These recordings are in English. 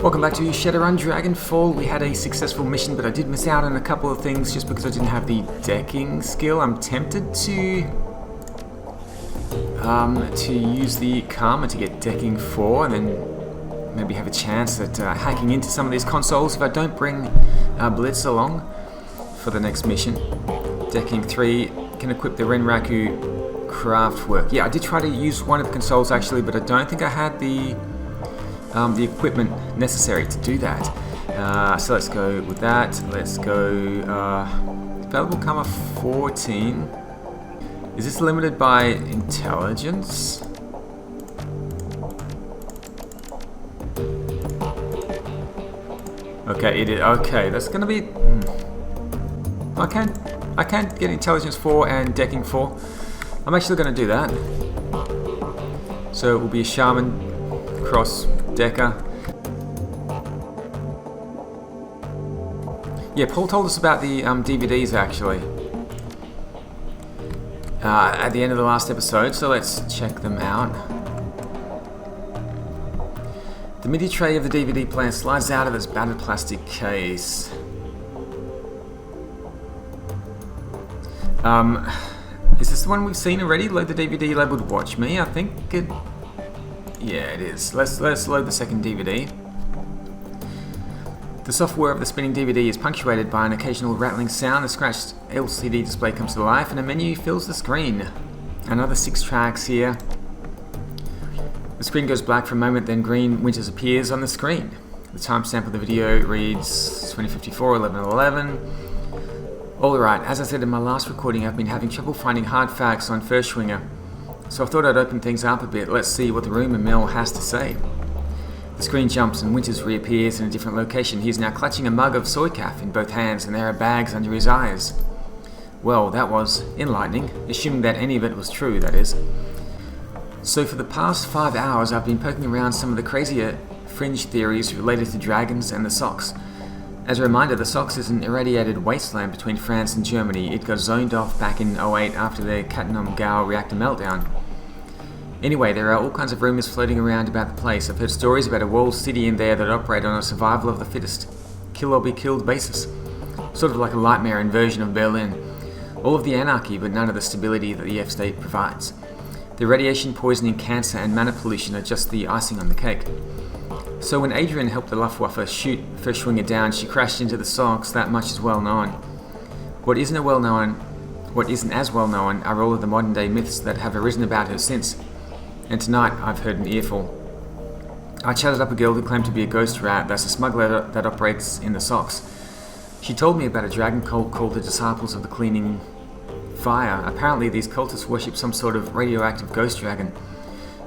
Welcome back to Shadowrun Dragonfall. We had a successful mission, but I did miss out on a couple of things just because I didn't have the decking skill. I'm tempted to use the Karma to get decking 4 and then maybe have a chance at hacking into some of these consoles if I don't bring Blitz along for the next mission. Decking 3 can equip the Renraku craft work. Yeah, I did try to use one of the consoles actually, but I don't think I had the equipment necessary to do that. So let's go with that. Let's go available Karma 14. Is this limited by intelligence? Okay, it is. Okay, that's gonna be. I can't get intelligence 4 and decking 4. I'm actually gonna do that. So it will be a shaman cross decker. Yeah, Paul told us about the DVDs actually at the end of the last episode, so let's check them out. The MIDI tray of the DVD player slides out of its battered plastic case. Is this the one we've seen already? Load the DVD labeled Watch Me. I think it... Yeah, it is. Let's load the second DVD. The software of the spinning DVD is punctuated by an occasional rattling sound. The scratched LCD display comes to life and a menu fills the screen. Another 6 tracks here. The screen goes black for a moment, then green Winters appears on the screen. The timestamp of the video reads 2054 1111. Alright, as I said in my last recording, I've been having trouble finding hard facts on Furschwinger. So I thought I'd open things up a bit. Let's see what the rumour mill has to say. The screen jumps and Winters reappears in a different location. He is now clutching a mug of soy calf in both hands and there are bags under his eyes. Well, that was enlightening, assuming that any of it was true, that is. So for the past 5 hours I've been poking around some of the crazier fringe theories related to dragons and the socks. As a reminder, the socks is an irradiated wasteland between France and Germany. It got zoned off back in 08 after the Cattenom-Gau reactor meltdown. Anyway, there are all kinds of rumours floating around about the place. I've heard stories about a walled city in there that operate on a survival of the fittest, kill or be killed basis. Sort of like a Nightmare version of Berlin. All of the anarchy, but none of the stability that the F-state provides. The radiation poisoning, cancer and mana pollution are just the icing on the cake. So when Adrian helped the Luftwaffe shoot Furschwinger down, she crashed into the socks. That much is well known. What isn't as well known are all of the modern day myths that have arisen about her since. And tonight I've heard an earful. I chatted up a girl who claimed to be a ghost rat. That's a smuggler that operates in the socks. She told me about a dragon cult called the Disciples of the Cleaning Fire. Apparently these cultists worship some sort of radioactive ghost dragon.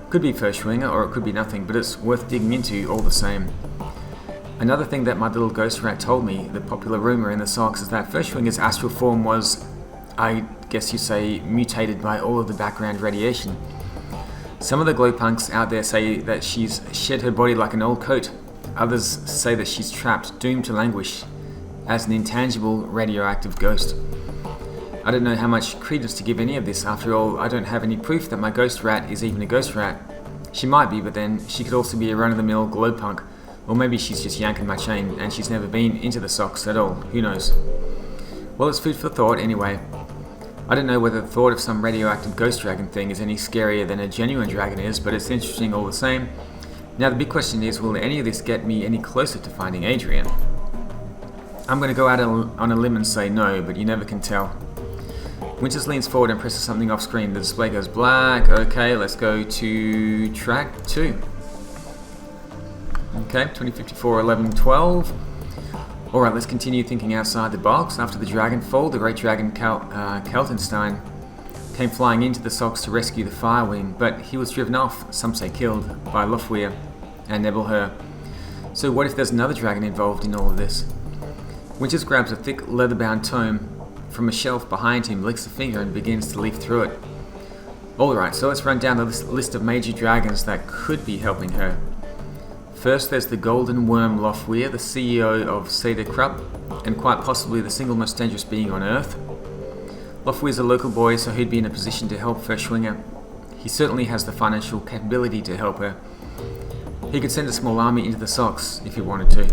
Could be Furschwinger or it could be nothing, but it's worth digging into all the same. Another thing that my little ghost rat told me, the popular rumour in the socks, is that Furschwinger's astral form was, I guess you say, mutated by all of the background radiation. Some of the glowpunks out there say that she's shed her body like an old coat. Others say that she's trapped, doomed to languish, as an intangible radioactive ghost. I don't know how much credence to give any of this. After all, I don't have any proof that my ghost rat is even a ghost rat. She might be, but then she could also be a run-of-the-mill glowpunk. Or maybe she's just yanking my chain and she's never been into the socks at all. Who knows? Well, it's food for thought anyway. I don't know whether the thought of some radioactive ghost dragon thing is any scarier than a genuine dragon is, but it's interesting all the same. Now the big question is, will any of this get me any closer to finding Adrian? I'm going to go out on a limb and say no, but you never can tell. Winters leans forward and presses something off screen. The display goes black. Okay, let's go to track 2. Okay, 2054 1112. Alright, let's continue thinking outside the box. After the Dragonfall, the great dragon Kaltenstein came flying into the socks to rescue the Firewing, but he was driven off, some say killed, by Lofweir and Nebelher. So what if there's another dragon involved in all of this? Winters grabs a thick leather-bound tome from a shelf behind him, licks a finger and begins to leaf through it. Alright, so let's run down the list of major dragons that could be helping her. First there's the Golden Worm Lofweir, the CEO of Cedar Krupp, and quite possibly the single most dangerous being on Earth. Lofweir's a local boy, so he'd be in a position to help Furschwinger. He certainly has the financial capability to help her. He could send a small army into the socks if he wanted to.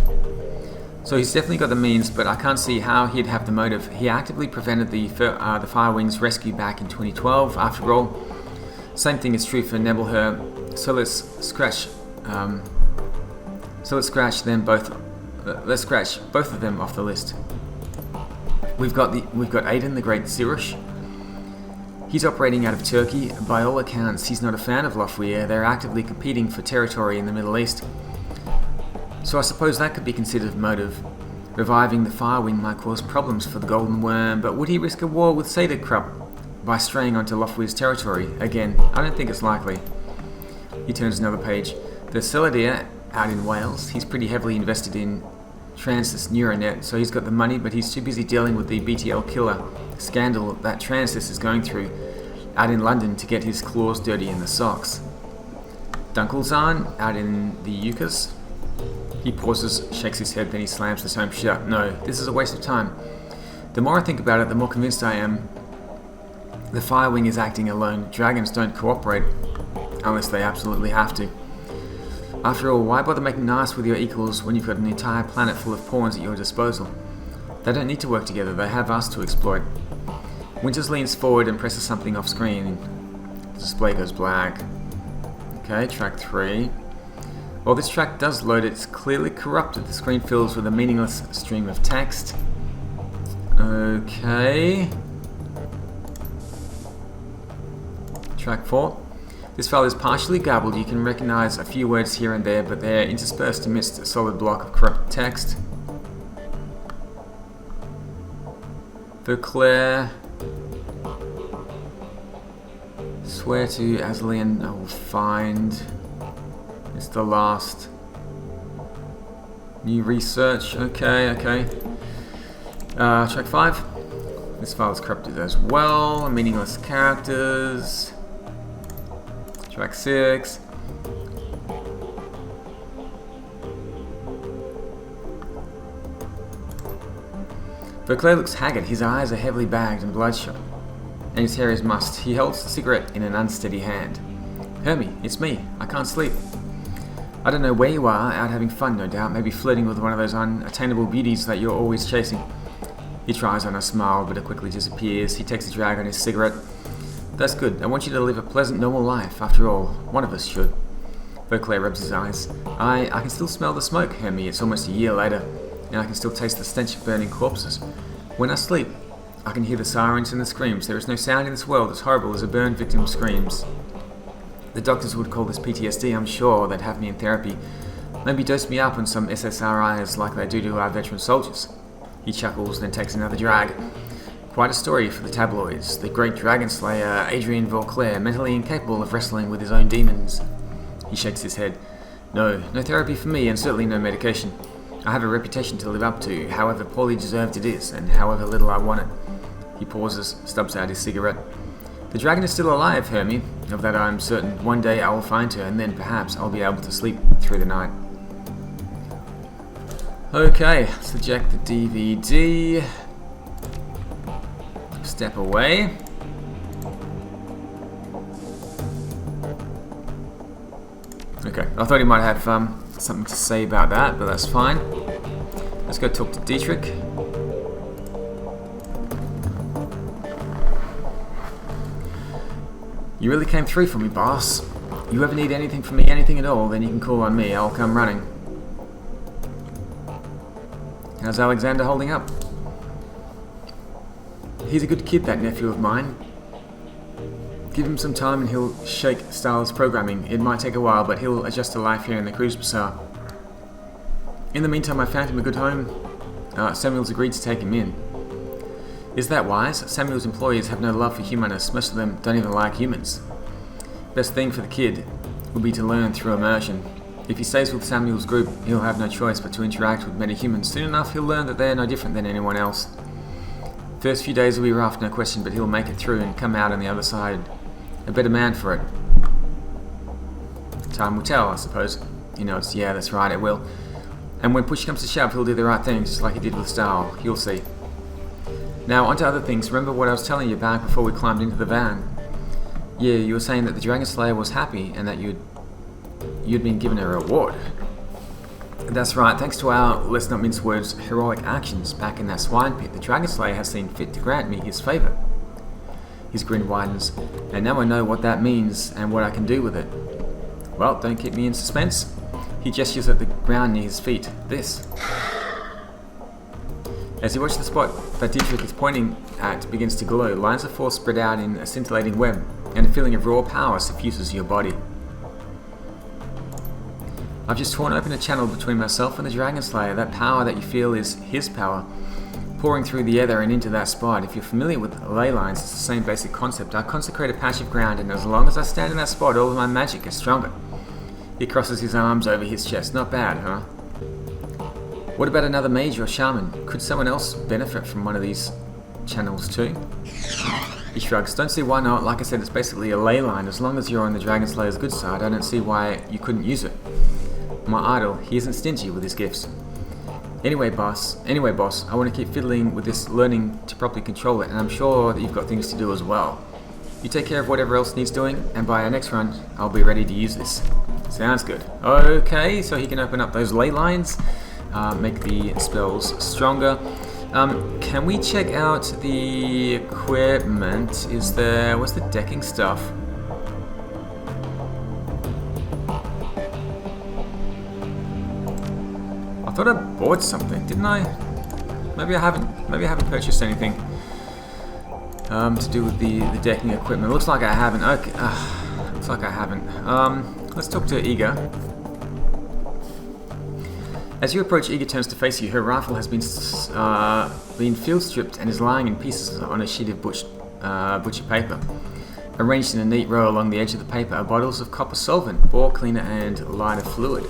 So he's definitely got the means, but I can't see how he'd have the motive. He actively prevented the Firewing's rescue back in 2012, after all. Same thing is true for Nebelher. So let's scratch let's scratch both of them off the list. We've got Aiden the Great Sirush. He's operating out of Turkey. By all accounts, he's not a fan of Lofweir. They're actively competing for territory in the Middle East. So I suppose that could be considered motive. Reviving the Firewing might cause problems for the Golden Worm, but would he risk a war with Sadekrupp by straying onto Lofweir's territory? Again, I don't think it's likely. He turns another page. The Celadir out in Wales. He's pretty heavily invested in Transys Neuronet, so he's got the money, but he's too busy dealing with the BTL killer scandal that Transys is going through out in London to get his claws dirty in the socks. Dunkelzahn out in the Yukas. He pauses, shakes his head, then he slams the tome shut. No, this is a waste of time. The more I think about it, the more convinced I am. The Firewing is acting alone. Dragons don't cooperate unless they absolutely have to. After all, why bother making nice with your equals when you've got an entire planet full of pawns at your disposal? They don't need to work together, they have us to exploit. Winters leans forward and presses something off screen. The display goes black. Okay, track 3. While this track does load, it's clearly corrupted. The screen fills with a meaningless stream of text. Okay. Track 4. This file is partially garbled. You can recognize a few words here and there, but they're interspersed amidst a solid block of corrupt text. Verclair. Swear to Aslian, I will find. It's the last. New research. Okay. Track 5. This file is corrupted as well. Meaningless characters. Track 6. Verclair looks haggard. His eyes are heavily bagged and bloodshot, and his hair is mussed. He holds the cigarette in an unsteady hand. Hermie, it's me. I can't sleep. I don't know where you are, out having fun, no doubt, maybe flirting with one of those unattainable beauties that you're always chasing. He tries on a smile, but it quickly disappears. He takes a drag on his cigarette. That's good. I want you to live a pleasant, normal life. After all, one of us should. Verclair rubs his eyes. I can still smell the smoke, Hermie. It's almost a year later, and I can still taste the stench of burning corpses. When I sleep, I can hear the sirens and the screams. There is no sound in this world as horrible as a burn victim screams. The doctors would call this PTSD, I'm sure. They'd have me in therapy. Maybe dose me up on some SSRIs like they do to our veteran soldiers. He chuckles, then takes another drag. Quite a story for the tabloids. The great dragon slayer, Adrian Verclair, mentally incapable of wrestling with his own demons. He shakes his head. No therapy for me, and certainly no medication. I have a reputation to live up to, however poorly deserved it is, and however little I want it. He pauses, stubs out his cigarette. The dragon is still alive, Hermie. Of that I am certain. One day I will find her, and then perhaps I'll be able to sleep through the night. Okay, let's eject the DVD. Step away. Okay, I thought he might have something to say about that, but that's fine. Let's go talk to Dietrich. You really came through for me, boss. You ever need anything from me, anything at all, then you can call on me. I'll come running. How's Alexander holding up? He's a good kid, that nephew of mine. Give him some time and he'll shake Stahl's programming. It might take a while, but he'll adjust to life here in the cruise bazaar. In the meantime, I found him a good home. Samuel's agreed to take him in. Is that wise? Samuel's employees have no love for humanists. Most of them don't even like humans. Best thing for the kid would be to learn through immersion. If he stays with Samuel's group, he'll have no choice but to interact with many humans. Soon enough, he'll learn that they're no different than anyone else. First few days will be rough, no question, but he'll make it through and come out on the other side a better man for it. Time will tell, I suppose. He nods. Yeah, that's right, it will. And when push comes to shove, he'll do the right thing, just like he did with Stahl. You'll see. Now, on to other things. Remember what I was telling you back before we climbed into the van? Yeah, you were saying that the Dragon Slayer was happy and that you'd you'd been given a reward. That's right, thanks to our, let's not mince words, heroic actions back in that swine pit, the Dragon Slayer has seen fit to grant me his favour. His grin widens, and now I know what that means and what I can do with it. Well, don't keep me in suspense. He gestures at the ground near his feet. This. As you watch the spot that Dietrich is pointing at begins to glow, lines of force spread out in a scintillating web, and a feeling of raw power suffuses your body. I've just torn open a channel between myself and the Dragon Slayer. That power that you feel is his power, pouring through the ether and into that spot. If you're familiar with ley lines, it's the same basic concept. I consecrate a patch of ground, and as long as I stand in that spot, all of my magic is stronger. He crosses his arms over his chest. Not bad, huh? What about another mage or shaman? Could someone else benefit from one of these channels too? He shrugs. Don't see why not. Like I said, it's basically a ley line. As long as you're on the Dragon Slayer's good side, I don't see why you couldn't use it. My idol, he isn't stingy with his gifts. Anyway, boss, I want to keep fiddling with this, learning to properly control it, and I'm sure that you've got things to do as well. You take care of whatever else needs doing, and by our next run, I'll be ready to use this. Sounds good. Okay, so he can open up those ley lines, make the spells stronger. Can we check out the equipment? What's the decking stuff? I thought I bought something, didn't I? Maybe I haven't purchased anything to do with the decking equipment. Looks like I haven't. Okay, looks like I haven't. Let's talk to Iga. As you approach, Iga turns to face you. Her rifle has been field stripped and is lying in pieces on a sheet of butcher paper. Arranged in a neat row along the edge of the paper are bottles of copper solvent, bore cleaner, and lighter fluid.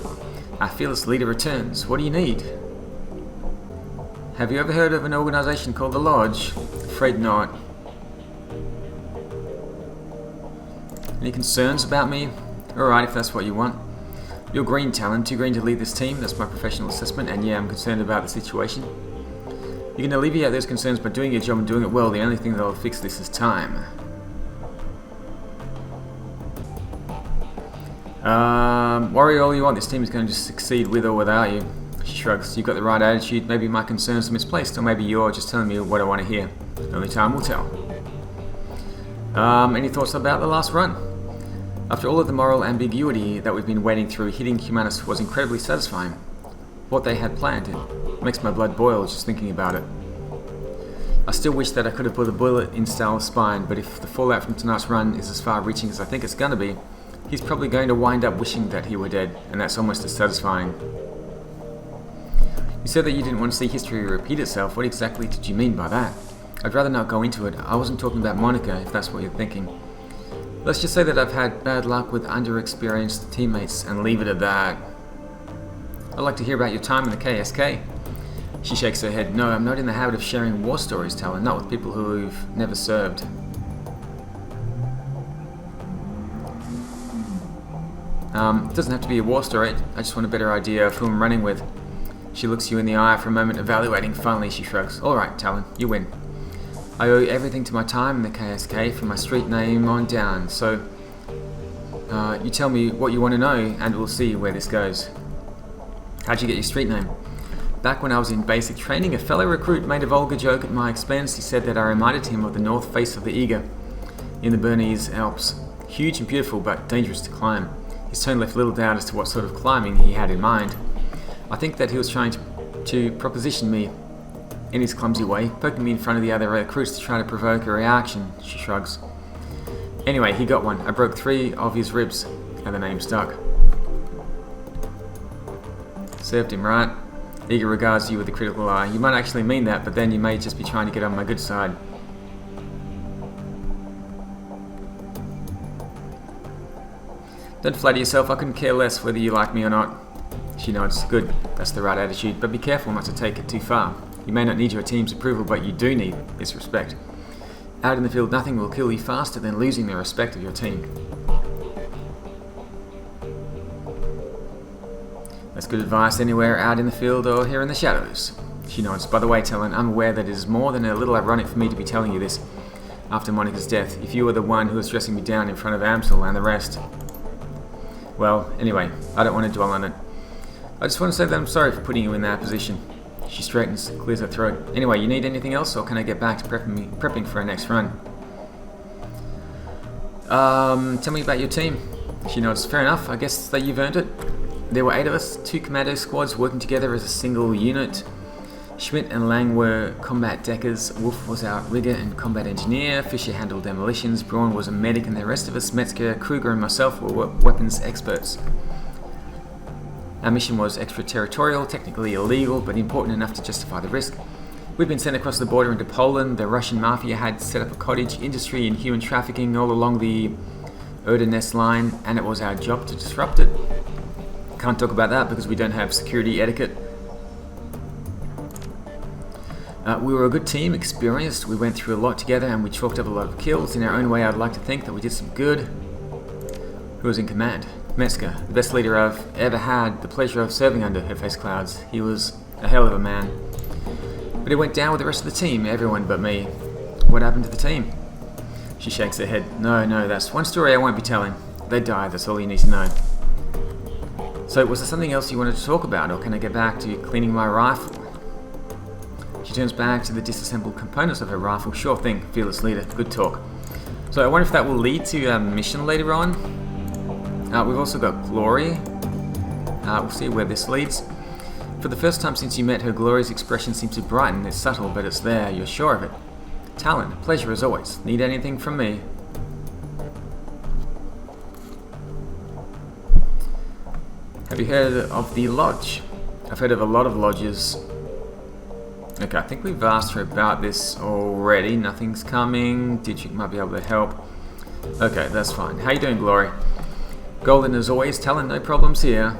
Our fearless leader returns. What do you need? Have you ever heard of an organization called the Lodge? Afraid not. Any concerns about me? Alright, if that's what you want. You're green, Talon. Too green to lead this team. That's my professional assessment, and yeah, I'm concerned about the situation. You can alleviate those concerns by doing your job and doing it well. The only thing that'll fix this is time. Worry all you want. This team is going to succeed with or without you. She shrugs. You've got the right attitude. Maybe my concerns are misplaced, or maybe you're just telling me what I want to hear. Only time will tell. Any thoughts about the last run? After all of the moral ambiguity that we've been wading through, hitting Humanus was incredibly satisfying. What they had planned, it makes my blood boil just thinking about it. I still wish that I could have put a bullet in Sal's spine, but if the fallout from tonight's run is as far-reaching as I think it's going to be, he's probably going to wind up wishing that he were dead, and that's almost as satisfying. You said that you didn't want to see history repeat itself. What exactly did you mean by that? I'd rather not go into it. I wasn't talking about Monica, if that's what you're thinking. Let's just say that I've had bad luck with underexperienced teammates and leave it at that. I'd like to hear about your time in the KSK. She shakes her head. No, I'm not in the habit of sharing war stories, Talon, not with people who've never served. It doesn't have to be a war story. I just want a better idea of who I'm running with. She looks you in the eye for a moment, evaluating. Finally, she shrugs. Alright, Talon, you win. I owe everything to my time in the KSK, from my street name on down, so you tell me what you want to know and we'll see where this goes. How'd you get your street name? Back when I was in basic training, a fellow recruit made a vulgar joke at my expense. He said that I reminded him of the north face of the Eager in the Bernese Alps. Huge and beautiful, but dangerous to climb. His tone left little doubt as to what sort of climbing he had in mind. I think that he was trying to proposition me in his clumsy way, poking me in front of the other recruits to try to provoke a reaction. She shrugs. Anyway, he got one. I broke 3 of his ribs, and the name stuck. Served him right. Eager regards you with a critical eye. You might actually mean that, but then you may just be trying to get on my good side. Don't flatter yourself. I couldn't care less whether you like me or not. She nods. Good. That's the right attitude, but be careful not to take it too far. You may not need your team's approval, but you do need this respect. Out in the field, nothing will kill you faster than losing the respect of your team. That's good advice anywhere out in the field or here in the shadows. She nods. By the way, Talon, I'm aware that it is more than a little ironic for me to be telling you this after Monica's death. If you were the one who was dressing me down in front of Amsel and the rest. Well, anyway, I don't want to dwell on it. I just want to say that I'm sorry for putting you in that position. She straightens, clears her throat. Anyway, you need anything else, or can I get back to prepping for our next run? Tell me about your team. She nods. Fair enough, I guess that you've earned it. There were 8 of us, 2 commando squads working together as a single unit. Schmidt and Lang were combat deckers, Wolf was our rigger and combat engineer, Fisher handled demolitions, Braun was a medic, and the rest of us, Metzger, Kruger and myself, were weapons experts. Our mission was extraterritorial, technically illegal, but important enough to justify the risk. We'd been sent across the border into Poland. The Russian mafia had set up a cottage industry in human trafficking all along the Oder-Ness line, and it was our job to disrupt it. Can't talk about that because we don't have security etiquette. We were a good team, experienced, we went through a lot together and we chalked up a lot of kills. In our own way, I'd like to think that we did some good. Who was in command? Metzger, the best leader I've ever had the pleasure of serving under, her face clouds. He was a hell of a man. But he went down with the rest of the team, everyone but me. What happened to the team? She shakes her head. No, that's one story I won't be telling. They died, that's all you need to know. So was there something else you wanted to talk about, or can I get back to cleaning my rifle? She turns back to the disassembled components of her rifle. Sure thing, fearless leader. Good talk. So I wonder if that will lead to a mission later on. We've also got Glory. We'll see where this leads. For the first time since you met her, Glory's expression seems to brighten. It's subtle, but it's there. You're sure of it. Talon, pleasure as always. Need anything from me? Have you heard of the lodge? I've heard of a lot of lodges. Okay, I think we've asked her about this already. Nothing's coming. Dietrich might be able to help. Okay, that's fine. How you doing, Glory? Golden as always. Talon, no problems here.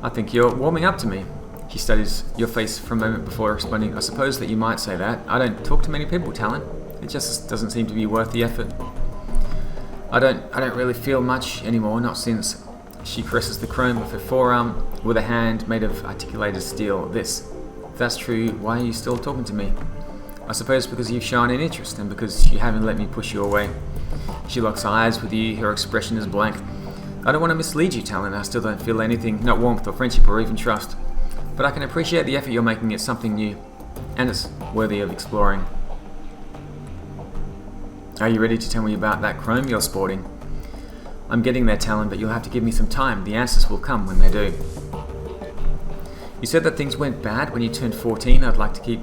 I think you're warming up to me. She studies your face for a moment before responding. I suppose that you might say that. I don't talk to many people, Talon. It just doesn't seem to be worth the effort. I don't really feel much anymore, not since. She caresses the chrome of her forearm with a hand made of articulated steel. If that's true, why are you still talking to me? I suppose because you've shown an interest and because you haven't let me push you away. She locks eyes with you, her expression is blank. I don't want to mislead you, Talon. I still don't feel anything, not warmth or friendship or even trust. But I can appreciate the effort you're making at something new, and it's worthy of exploring. Are you ready to tell me about that chrome you're sporting? I'm getting there, Talon, but you'll have to give me some time. The answers will come when they do. You said that things went bad when you turned 14. I'd like to keep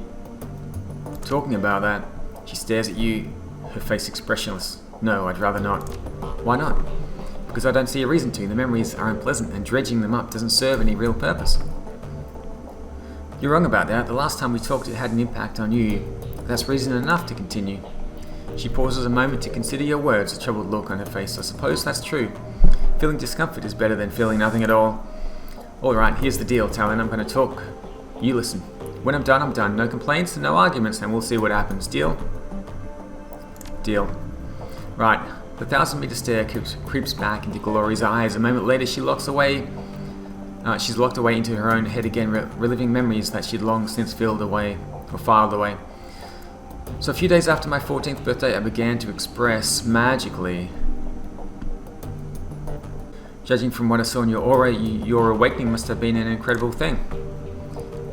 talking about that. She stares at you, her face expressionless. No, I'd rather not. Why not? Because I don't see a reason to. The memories are unpleasant, and dredging them up doesn't serve any real purpose. You're wrong about that. The last time we talked, it had an impact on you. That's reason enough to continue. She pauses a moment to consider your words, a troubled look on her face. I suppose that's true. Feeling discomfort is better than feeling nothing at all. Alright, here's the deal, Talon. I'm going to talk. You listen. When I'm done, I'm done. No complaints and no arguments, and we'll see what happens. Deal? Deal. Right. The 1,000-meter stair creeps back into Glory's eyes. A moment later, she locks away. She's locked away into her own head again, reliving memories that she'd long since filed away. So a few days after my 14th birthday, I began to express magically. Judging from what I saw in your aura, your awakening must have been an incredible thing.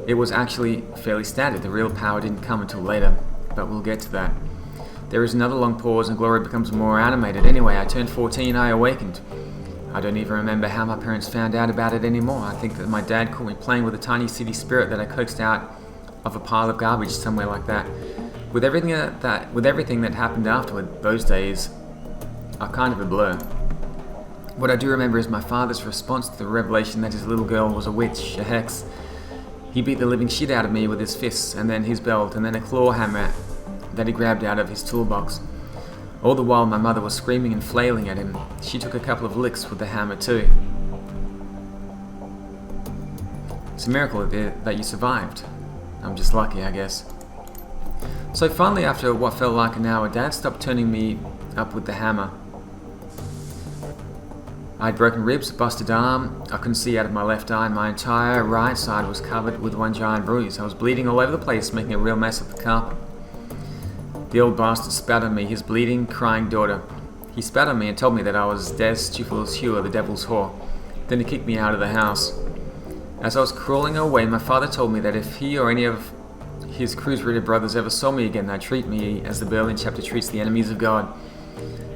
It was actually fairly standard. The real power didn't come until later, but we'll get to that. There is another long pause and Glory becomes more animated. Anyway, I turned 14, I awakened. I don't even remember how my parents found out about it anymore. I think that my dad caught me playing with a tiny city spirit that I coaxed out of a pile of garbage somewhere like that. With everything that happened afterward, those days are kind of a blur. What I do remember is my father's response to the revelation that his little girl was a witch, a hex. He beat the living shit out of me with his fists, and then his belt, and then a claw hammer that he grabbed out of his toolbox. All the while my mother was screaming and flailing at him. She took a couple of licks with the hammer too. It's a miracle that you survived. I'm just lucky, I guess. So finally, after what felt like an hour, Dad stopped turning me up with the hammer. I had broken ribs, a busted arm, I couldn't see out of my left eye, and my entire right side was covered with one giant bruise. I was bleeding all over the place, making a real mess of the carpet. The old bastard spat on me, his bleeding, crying daughter. He spat on me and told me that I was Des Stufulus Hua, the devil's whore. Then he kicked me out of the house. As I was crawling away, my father told me that if he or any of his cruise-ridden brothers ever saw me again, they'd treat me as the Berlin chapter treats the enemies of God.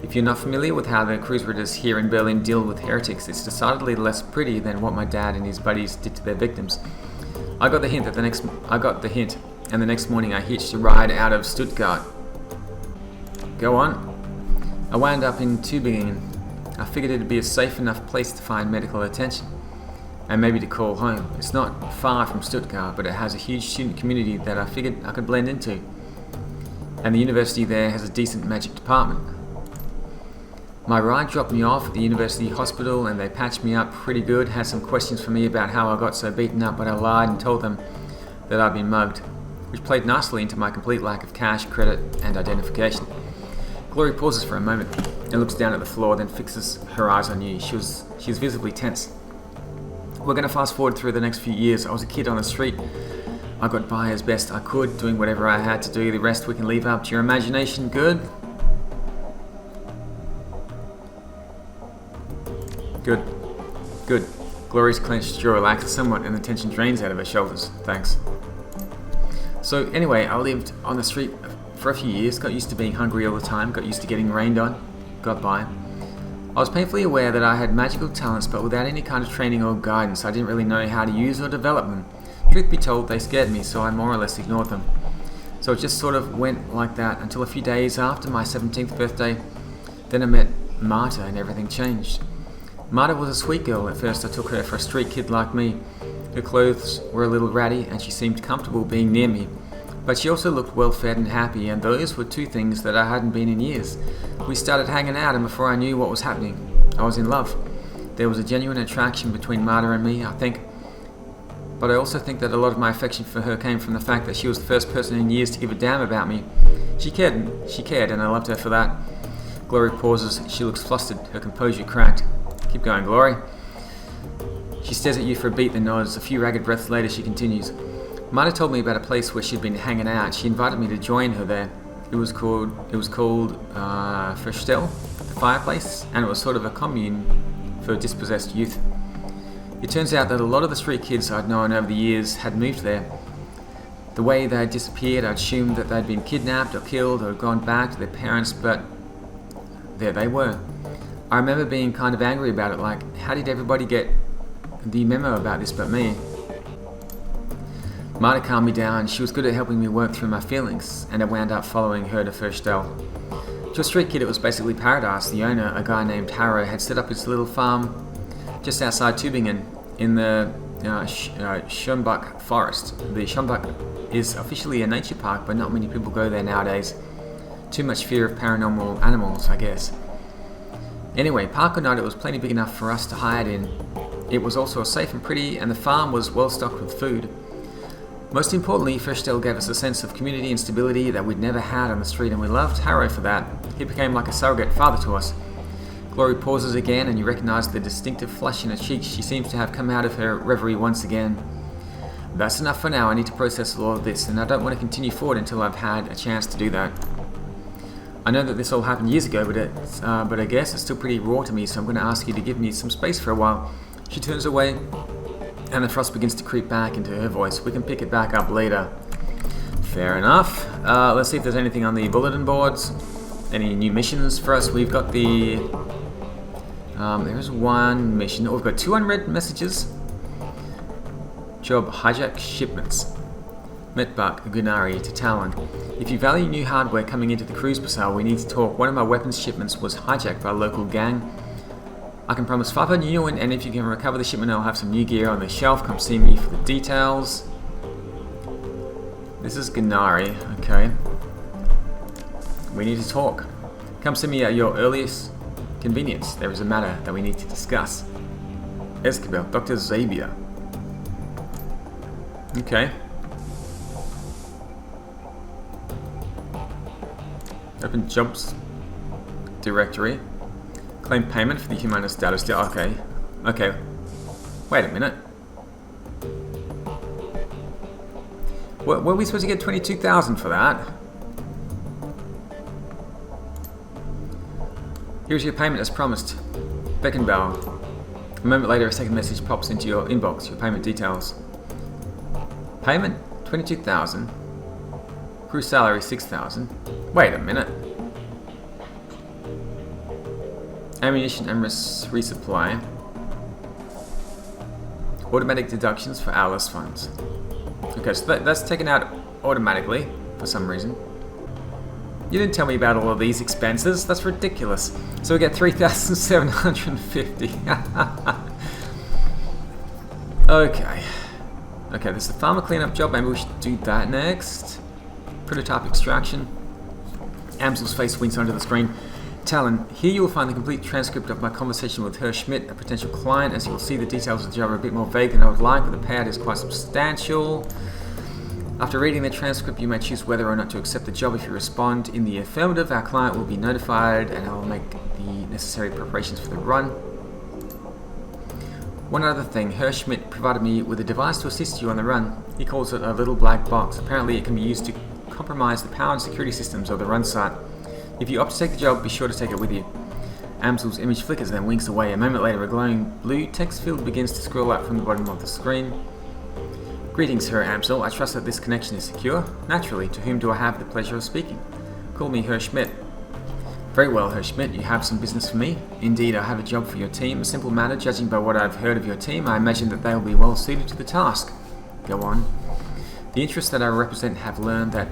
If you're not familiar with how the cruise-ridders here in Berlin deal with heretics, it's decidedly less pretty than what my dad and his buddies did to their victims. I got the hint, and the next morning I hitched a ride out of Stuttgart. Go on. I wound up in Tübingen. I figured it'd be a safe enough place to find medical attention, and maybe to call home. It's not far from Stuttgart, but it has a huge student community that I figured I could blend into. And the university there has a decent magic department. My ride dropped me off at the university hospital and they patched me up pretty good, had some questions for me about how I got so beaten up, but I lied and told them that I'd been mugged, which played nicely into my complete lack of cash, credit, and identification. Glory pauses for a moment and looks down at the floor, then fixes her eyes on you. She's visibly tense. We're going to fast forward through the next few years. I was a kid on the street. I got by as best I could, doing whatever I had to do. The rest we can leave up to your imagination. Good? Good. Good. Glory's clenched jaw relaxes somewhat and the tension drains out of her shoulders. Thanks. So anyway, I lived on the street for a few years, got used to being hungry all the time, got used to getting rained on, got by. I was painfully aware that I had magical talents, but without any kind of training or guidance, I didn't really know how to use or develop them. Truth be told, they scared me, so I more or less ignored them. So it just sort of went like that until a few days after my 17th birthday. Then I met Marta and everything changed. Marta was a sweet girl. At first I took her for a street kid like me. Her clothes were a little ratty and she seemed comfortable being near me. But she also looked well fed and happy, and those were two things that I hadn't been in years. We started hanging out, and before I knew what was happening, I was in love. There was a genuine attraction between Marta and me, I think. But I also think that a lot of my affection for her came from the fact that she was the first person in years to give a damn about me. She cared, and I loved her for that. Glory pauses. She looks flustered, her composure cracked. Keep going, Glory. She stares at you for a beat, then nods. A few ragged breaths later, she continues. Marta told me about a place where she'd been hanging out. She invited me to join her there. It was called Verstel, the fireplace, and it was sort of a commune for dispossessed youth. It turns out that a lot of the street kids I'd known over the years had moved there. The way they had disappeared, I'd assumed that they'd been kidnapped or killed or gone back to their parents, but there they were. I remember being kind of angry about it, like, how did everybody get the memo about this but me? Marta calmed me down. She was good at helping me work through my feelings, and I wound up following her to Verstel. To a street kid, it was basically paradise. The owner, a guy named Harrow, had set up his little farm just outside Tübingen in the Schönbuck forest. The Schönbuck is officially a nature park, but not many people go there nowadays. Too much fear of paranormal animals, I guess. Anyway, park or not, it was plenty big enough for us to hide in. It was also safe and pretty, and the farm was well stocked with food. Most importantly, Verstel gave us a sense of community and stability that we'd never had on the street, and we loved Harrow for that. He became like a surrogate father to us. Glory pauses again, and you recognize the distinctive flush in her cheeks. She seems to have come out of her reverie once again. That's enough for now. I need to process all of this, and I don't want to continue forward until I've had a chance to do that. I know that this all happened years ago, but I guess it's still pretty raw to me, so I'm going to ask you to give me some space for a while. She turns away, and the frost begins to creep back into her voice. We can pick it back up later. Fair enough. Let's see if there's anything on the bulletin boards. Any new missions for us? We've got the... there's one mission. Oh, we've got 2 unread messages. Job, hijack shipments. Metbach, Gunari, to Talon. If you value new hardware coming into the cruise bazaar, we need to talk. One of my weapons shipments was hijacked by a local gang. I can promise 500 new, and if you can recover the shipment, I'll have some new gear on the shelf. Come see me for the details. This is Gunari, okay. We need to talk. Come see me at your earliest convenience. There is a matter that we need to discuss. Escabel, Dr. Xavier. Okay. Open jobs directory. Claim payment for the humanist status deal. Okay. Okay. Wait a minute. Were we supposed to get 22,000 for that? Here's your payment as promised. Beckenbauer. A moment later, a second message pops into your inbox. Your payment details. Payment 22,000. Crew salary 6,000. Wait a minute. Ammunition and resupply. Automatic deductions for hourless funds. Okay, so that's taken out automatically for some reason. You didn't tell me about all of these expenses. That's ridiculous. So we get 3,750. Okay. Okay, there's the farmer cleanup job. Maybe we should do that next. Prototype extraction. Amsel's face winks onto the screen. Talon, here you will find the complete transcript of my conversation with Herr Schmidt, a potential client. As you will see, the details of the job are a bit more vague than I would like, but the payout is quite substantial. After reading the transcript, you may choose whether or not to accept the job. If you respond in the affirmative, our client will be notified and I will make the necessary preparations for the run. One other thing, Herr Schmidt provided me with a device to assist you on the run. He calls it a little black box. Apparently it can be used to compromise the power and security systems of the run site. If you opt to take the job, be sure to take it with you. Amsel's image flickers and then winks away. A moment later, a glowing blue text field begins to scroll out from the bottom of the screen. Greetings, Herr Amsel. I trust that this connection is secure. Naturally, to whom do I have the pleasure of speaking? Call me Herr Schmidt. Very well, Herr Schmidt. You have some business for me. Indeed, I have a job for your team. A simple matter, judging by what I've heard of your team, I imagine that they will be well suited to the task. Go on. The interests that I represent have learned that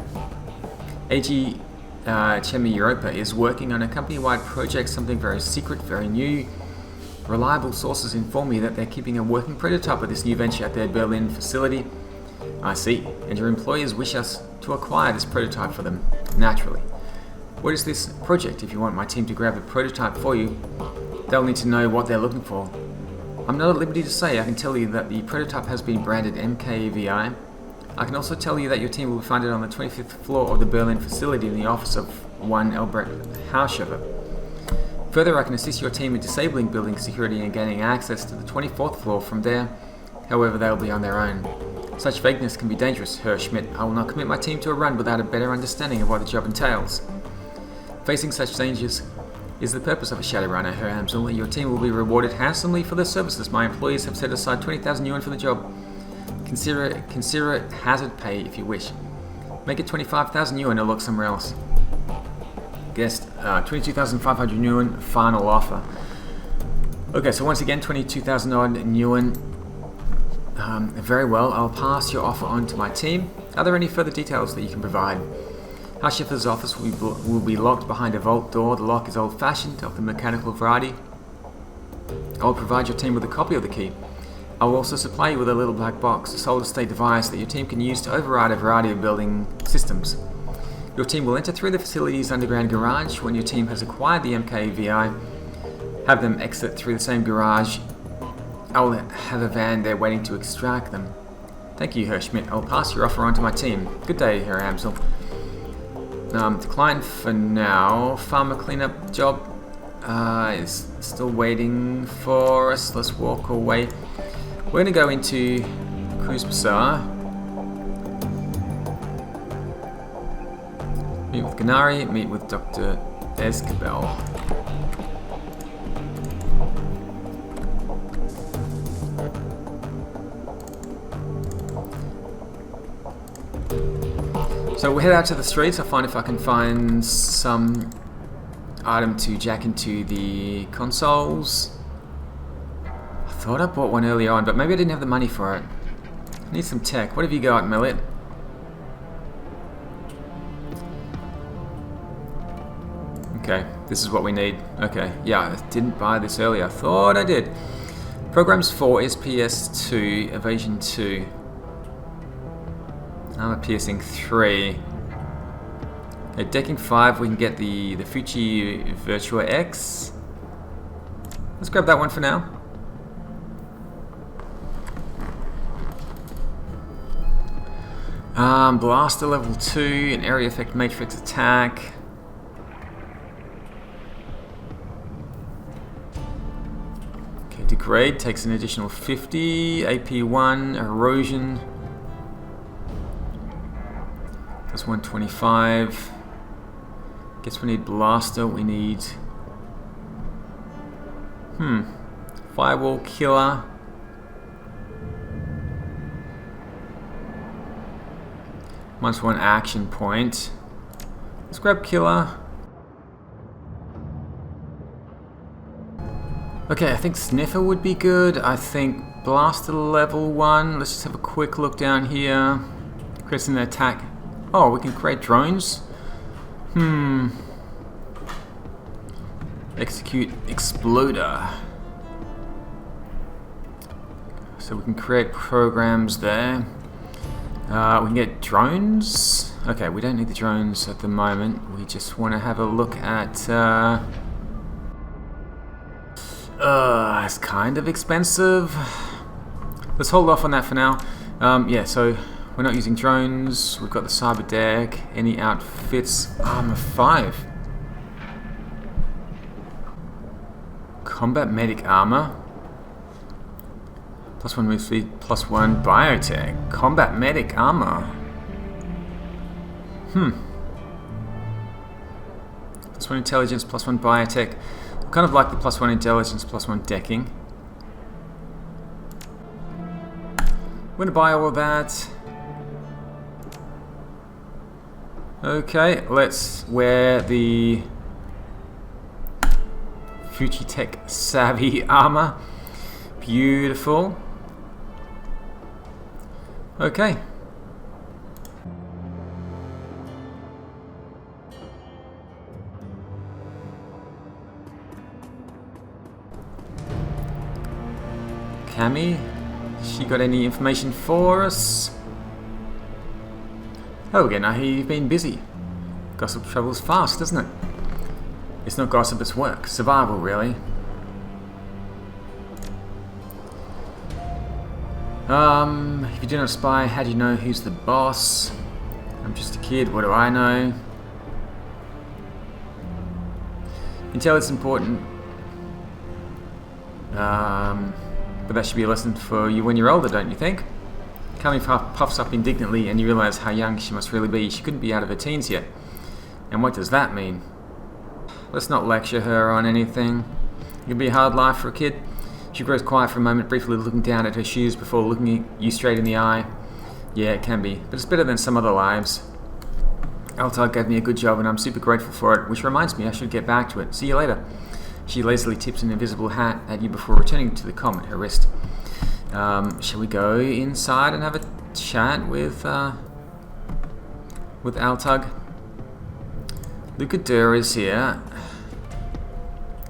AG Chemi Europa is working on a company-wide project, something very secret, very new. Reliable sources inform me that they're keeping a working prototype of this new venture at their Berlin facility. I see. And your employers wish us to acquire this prototype for them. Naturally. What is this project? If you want my team to grab the prototype for you, they'll need to know what they're looking for. I'm not at liberty to say. I can tell you that the prototype has been branded MKVI. I can also tell you that your team will be funded on the 25th floor of the Berlin facility in the office of one Albrecht Haushofer. Further, I can assist your team in disabling building security and gaining access to the 24th floor from there. However, they'll be on their own. Such vagueness can be dangerous, Herr Schmidt. I will not commit my team to a run without a better understanding of what the job entails. Facing such dangers is the purpose of a Shadowrunner, Herr Amsel. Your team will be rewarded handsomely for their services. My employees have set aside 20,000 yuan for the job. Consider it hazard pay if you wish. Make it 25,000 yuan or look somewhere else. Guessed 22,500 yuan final offer. Okay, so once again 22,000 odd yuan. Very well, I'll pass your offer on to my team. Are there any further details that you can provide? Haushofer's office will be locked behind a vault door. The lock is old-fashioned, of the mechanical variety. I'll provide your team with a copy of the key. I will also supply you with a little black box, a solid-state device that your team can use to override a variety of building systems. Your team will enter through the facility's underground garage. When your team has acquired the MKVI, have them exit through the same garage. I will have a van there waiting to extract them. Thank you, Herr Schmidt. I'll pass your offer on to my team. Good day, Herr Amsel. Decline for now. Farmer cleanup job is still waiting for us. Let's walk away. We're going to go into Cruise Bazaar. Meet with Ganari, meet with Dr. Escabel. So we'll head out to the streets. I'll find if I can find some item to jack into the consoles. I thought I bought one early on, but maybe I didn't have the money for it. I need some tech. What have you got, Millet? Okay, this is what we need. Okay, yeah, I didn't buy this earlier. I thought I did. Programs 4, SPS 2, Evasion 2. Armor Piercing 3. Okay, Decking 5, we can get the Fuji Virtua X. Let's grab that one for now. Blaster level 2, an area effect matrix attack. Okay, degrade takes an additional 50, AP1, erosion. That's 125. Guess we need blaster, we need Firewall killer. Minus 1 action point. Let's grab killer. Okay, I think sniffer would be good. I think blaster level 1. Let's just have a quick look down here. Create an attack. Oh, we can create drones. Execute exploder. So we can create programs there. We can get drones. Okay, we don't need the drones at the moment. We just want to have a look at... it's kind of expensive. Let's hold off on that for now. Yeah, so we're not using drones. We've got the cyber deck. Any outfits? Armor 5. Combat medic armor. +1 move speed, +1 biotech. Combat medic armor. +1 intelligence, +1 biotech. Kind of like the +1 intelligence, +1 decking. We're gonna buy all of that. Okay, let's wear the Fujitech Savvy armor. Beautiful. Okay. Cammy, she got any information for us? Oh, again, I hear you've been busy. Gossip travels fast, doesn't it? It's not gossip, it's work. Survival, really. If you do not spy, how do you know who's the boss? I'm just a kid, what do I know? Intel is important. But that should be a lesson for you when you're older, don't you think? Kami puffs up indignantly and you realise how young she must really be. She couldn't be out of her teens yet. And what does that mean? Let's not lecture her on anything. It can be a hard life for a kid. She grows quiet for a moment, briefly looking down at her shoes before looking you straight in the eye. Yeah, it can be, but it's better than some other lives. Altag gave me a good job and I'm super grateful for it, which reminds me I should get back to it. See you later. She lazily tips an invisible hat at you before returning to the comm at her wrist. Shall we go inside and have a chat with Altug? Luca Durr is here.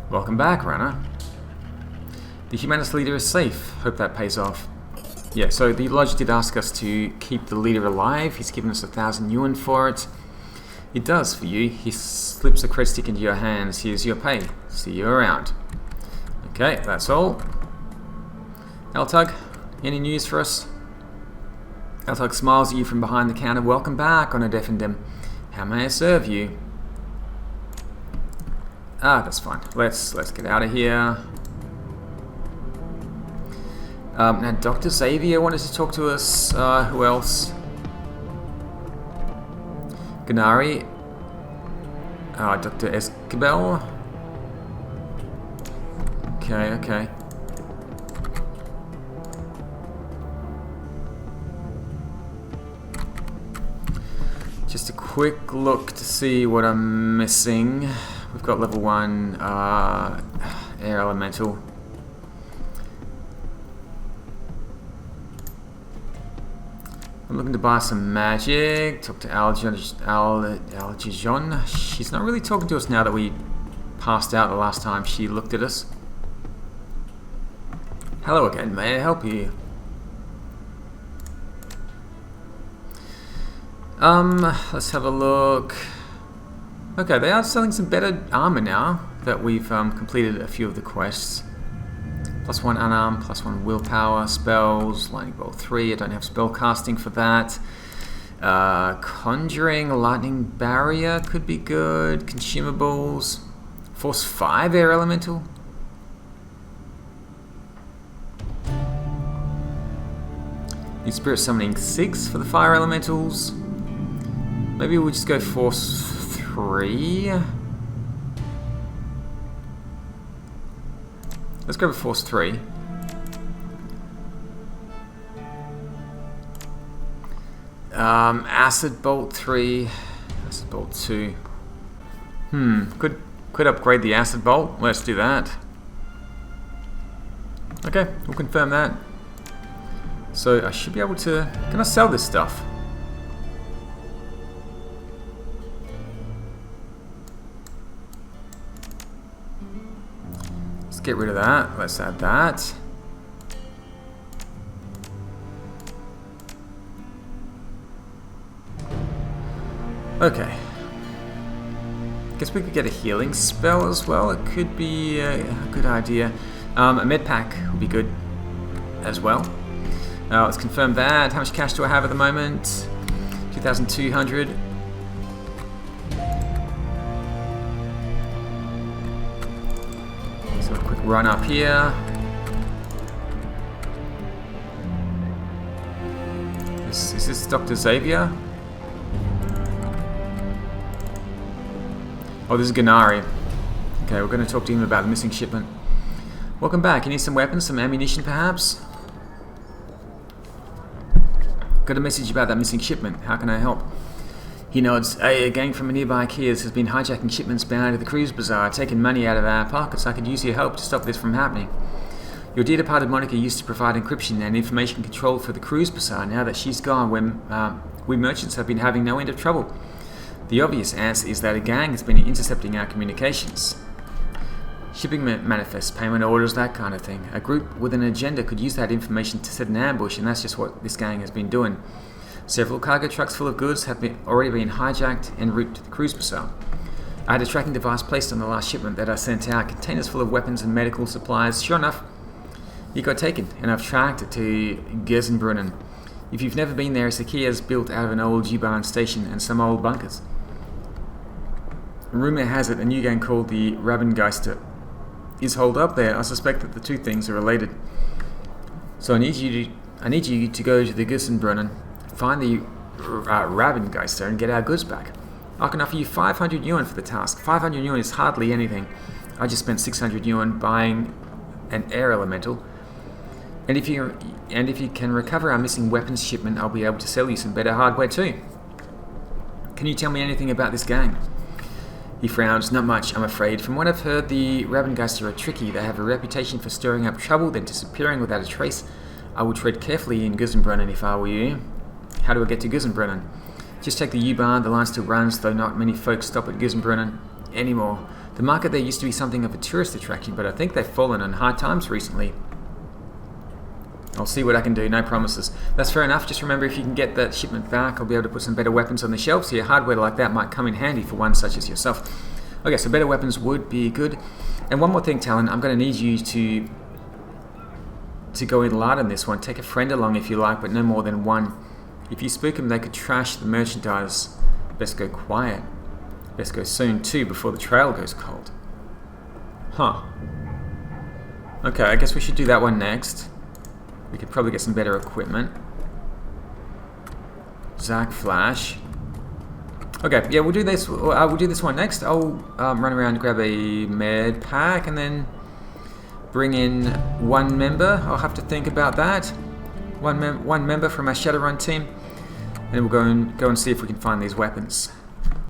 Welcome back, runner. The Humanist leader is safe. Hope that pays off. Yeah, so the Lodge did ask us to keep the leader alive. He's given us 1,000 yuan for it. It does for you. He slips a cred stick into your hands. Here's your pay. See you around. Okay, that's all. Altug, any news for us? Altug smiles at you from behind the counter. Welcome back on a deafened him. How may I serve you? Ah, that's fine. Let's get out of here. Now, Dr. Xavier wanted to talk to us. Who else? Ganari. Dr. Escabel. Okay. Just a quick look to see what I'm missing. We've got level 1 air elemental. I'm looking to buy some magic. Talk to Aljijon. She's not really talking to us now that we passed out the last time she looked at us. Hello again, may I help you? Let's have a look. Okay, they are selling some better armor now that we've completed a few of the quests. +1 unarmed, +1 willpower, spells, lightning bolt 3, I don't have spell casting for that. Conjuring, lightning barrier could be good. Consumables, force 5 air elemental. Need spirit summoning 6 for the fire elementals. Maybe we'll just go force 3. Let's go with Force 3. Acid Bolt 3. Acid Bolt 2. Could upgrade the Acid Bolt. Let's do that. Okay, we'll confirm that. So I should be able to... Can I sell this stuff? Let's get rid of that. Let's add that. Okay. Guess we could get a healing spell as well. It could be a good idea. A med pack would be good as well. Let's confirm that. How much cash do I have at the moment? 2,200. So a quick run up here. Is this Dr. Xavier? Oh, this is Gennari. Okay, we're going to talk to him about the missing shipment. Welcome back. You need some weapons, some ammunition perhaps? Got a message about that missing shipment. How can I help? He nods. A gang from a nearby Kias has been hijacking shipments bound to the cruise bazaar, taking money out of our pockets. I could use your help to stop this from happening. Your dear departed Monica used to provide encryption and information control for the cruise bazaar. Now that she's gone, we merchants have been having no end of trouble. The obvious answer is that a gang has been intercepting our communications. Shipping manifests, payment orders, that kind of thing. A group with an agenda could use that information to set an ambush, and that's just what this gang has been doing. Several cargo trucks full of goods have already been hijacked en route to the cruise bazaar. I had a tracking device placed on the last shipment that I sent out, containers full of weapons and medical supplies. Sure enough, it got taken, and I've tracked it to Gersenbrunnen. If you've never been there, it's a Kia's built out of an old G-Bahn station and some old bunkers. Rumor has it a new gang called the Rabengeister is holed up there. I suspect that the two things are related. So I need you to go to the Gersenbrunnen, find the Rabengeister, and get our goods back. I can offer you 500 yuan for the task. 500 yuan is hardly anything. I just spent 600 yuan buying an air elemental. And if you can recover our missing weapons shipment, I'll be able to sell you some better hardware too. Can you tell me anything about this gang? He frowns. Not much, I'm afraid. From what I've heard, the Rabengeister are tricky. They have a reputation for stirring up trouble, then disappearing without a trace. I would tread carefully in Gersenbrunnen if I were you. How do I get to Gersenbrunnen? Just take the U-Bahn. The line still runs, though not many folks stop at Gersenbrunnen anymore. The market there used to be something of a tourist attraction, but I think they've fallen on hard times recently. I'll see what I can do, no promises. That's fair enough. Just remember, if you can get that shipment back, I'll be able to put some better weapons on the shelves here. Hardware like that might come in handy for one such as yourself. Okay, so better weapons would be good. And one more thing, Talon, I'm going to need you to go in light on this one. Take a friend along if you like, but no more than one. If you spook them, they could trash the merchandise. Best go quiet. Best go soon too, before the trail goes cold. Huh. Okay, I guess we should do that one next. We could probably get some better equipment. Zac Flash. Okay, yeah, we'll do this. We'll do this one next. I'll run around and grab a med pack and then bring in one member. I'll have to think about that. One member from our Shadowrun team, and we'll go and see if we can find these weapons.